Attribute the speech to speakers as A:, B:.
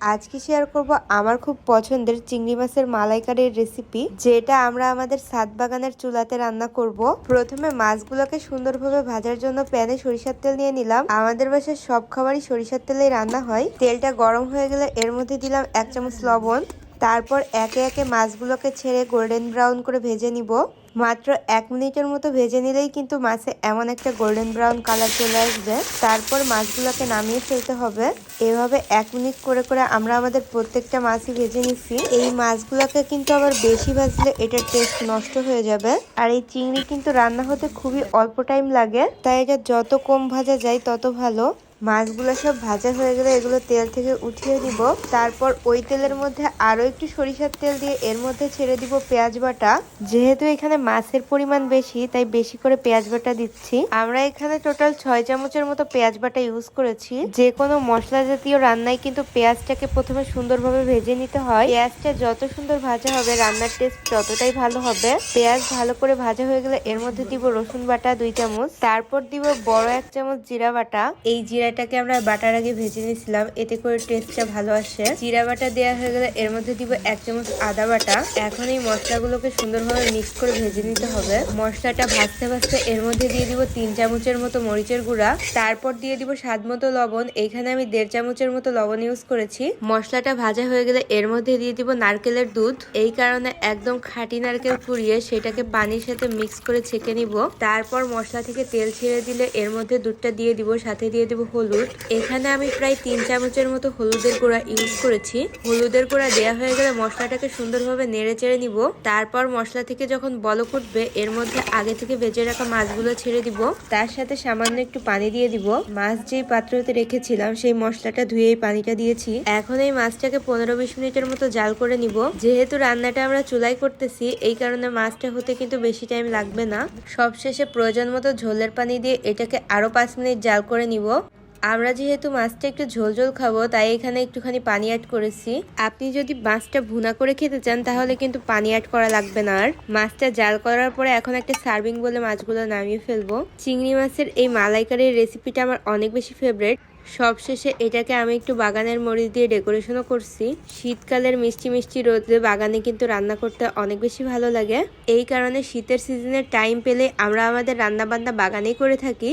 A: আজকে শেয়ার করব আমার খুব পছন্দের চিংড়ি মাছের মালাইকারির রেসিপি, যেটা আমরা আমাদের ছাদ বাগানের চুলাতে রান্না করব। প্রথমে মাছগুলোকে সুন্দরভাবে ভাজার জন্য প্যানে সরিষার তেল নিয়ে নিলাম। আমাদের বাসায় সব খাবারই সরিষার তেলেই রান্না হয়। তেলটা গরম হয়ে গেলে এর মধ্যে দিলাম 1 চামচ লবণ। তারপর একে একে মাছগুলোকে ছেড়ে গোল্ডেন ব্রাউন করে ভেজে নিব। মাত্র 1 মিনিটের মতো ভেজে নিলেই কিন্তু মাছে এমন একটা গোল্ডেন ব্রাউন কালার চলে আসবে। তারপর মাছগুলোকে নামিয়ে ফেলতে হবে। এভাবে 1 মিনিট করে করে আমরা আমাদের প্রত্যেকটা মাছই ভেজে নিচ্ছি। এই মাছগুলোকে কিন্তু আবার বেশি ভাজলে এটার টেস্ট নষ্ট হয়ে যাবে। আর এই চিংড়ি কিন্তু রান্না হতে খুবই অল্প টাইম লাগে, তাই এটা যত কম ভাজা যায় তত ভালো। মাছগুলো সব ভাজা হয়ে গেলে এগুলো তেল থেকে উঠিয়ে দিব। তারপর ওই তেলের মধ্যে আরো একটু সরিষার তেল দিয়ে এর মধ্যে ছেড়ে দিব পেঁয়াজ বাটা। যেহেতু এখানে মাছের পরিমাণ বেশি, তাই বেশি করে পেঁয়াজ বাটা দিচ্ছি। আমরা এখানে টোটাল 6 চামচের মতো পেঁয়াজ বাটা ইউজ করেছি। যে কোনো মশলা জাতীয় রান্নায় কিন্তু পেঁয়াজটাকে প্রথমে সুন্দরভাবে ভেজে নিতে হয়। পেঁয়াজটা যত সুন্দর ভাজা হবে রান্নার টেস্ট ততটাই ভালো হবে। পেঁয়াজ ভালো করে ভাজা হয়ে গেলে এর মধ্যে দিব রসুন বাটা 2 চামচ। তারপর দিব বড় 1 চামচ জিরা বাটা। এই জিরাটাকে আমরা বাটার আগে ভেজে নিয়েছিলাম, এতে করে টেস্টটা ভালো আসে। জিরা বাটা দেওয়া হয়ে গেলে এর মধ্যে দিব 1 চামচ আদা বাটা। এখন এই মশলাগুলোকে সুন্দরভাবে মিক্স করে ভেজে নিতে হবে। মশলাটা ভাজতে ভাজতে এর মধ্যে দিয়ে দিব 3 চামচের মতো মরিচের গুঁড়া। তারপর দিয়ে দিব স্বাদ মতো লবণ। এইখানে আমি 1.5 চামচের মতো লবণ ইউজ করেছি। মশলাটা ভাজা হয়ে গেলে এর মধ্যে দিয়ে দিব নারকেলের দুধ। এই কারণে একদম খাঁটি নারকেল কুড়িয়ে সেটাকে পানির সাথে মিক্স করে ছেঁকে নিব। তারপর মশলা থেকে তেল ছেড়ে দিলে এর মধ্যে দুধটা দিয়ে দিব, সাথে দিয়ে দিব হলুদ। এখানে আমি প্রায় 3 চামচের মতো হলুদের গুঁড়া ইউজ করেছি। হলুদের গুঁড়া দেওয়া হয়ে গেলে মশলাটাকে সুন্দরভাবে নেড়ে চেড়ে নিব। তারপর মশলা থেকে যখন বলক উঠবে এর মধ্যে আগে থেকে ভেজে রাখা মাছগুলো ছেড়ে দিব। তার সাথে সামান্য একটু পানি দিয়ে দিব। মাছ যেই পাত্রতে রেখেছিলাম সেই মশলাটা ধুয়ে এই পানিটা দিয়েছি। এখন এই মাছটাকে 15-20 মিনিটের মতো জাল করে নিব। যেহেতু রান্নাটা আমরা চুলায় করতেছি, এই কারণে মাছটা হতে কিন্তু বেশি টাইম লাগবে না। সবশেষে প্রয়োজন মতো ঝোলের পানি দিয়ে এটাকে আরো 5 মিনিট জাল করে নিব। আমরা যেহেতু মাছটা একটু ঝোল ঝোল খাবো, তাই এখানে একটুখানি পানি অ্যাড করেছি। আপনি যদি মাছটা ভুনা করে খেতে চান তাহলে কিন্তু পানি অ্যাড করা লাগবে না। আর মাছটা জাল করার পরে এখন একটা সার্ভিং বলে মাছগুলো নামিয়ে ফেলবো। চিংড়ি মাছের এই মালাইকারির রেসিপিটা আমার অনেক বেশি ফেভারিট। সবশেষে এটাকে আমি একটু বাগানের মরিচ দিয়ে ডেকোরেশনও করছি। শীতকালের মিষ্টি মিষ্টি রোদে বাগানে কিন্তু রান্না করতে অনেক বেশি ভালো লাগে। এই কারণে শীতের সিজনের টাইম পেলে আমরা আমাদের রান্না বান্না বাগানেই করে থাকি।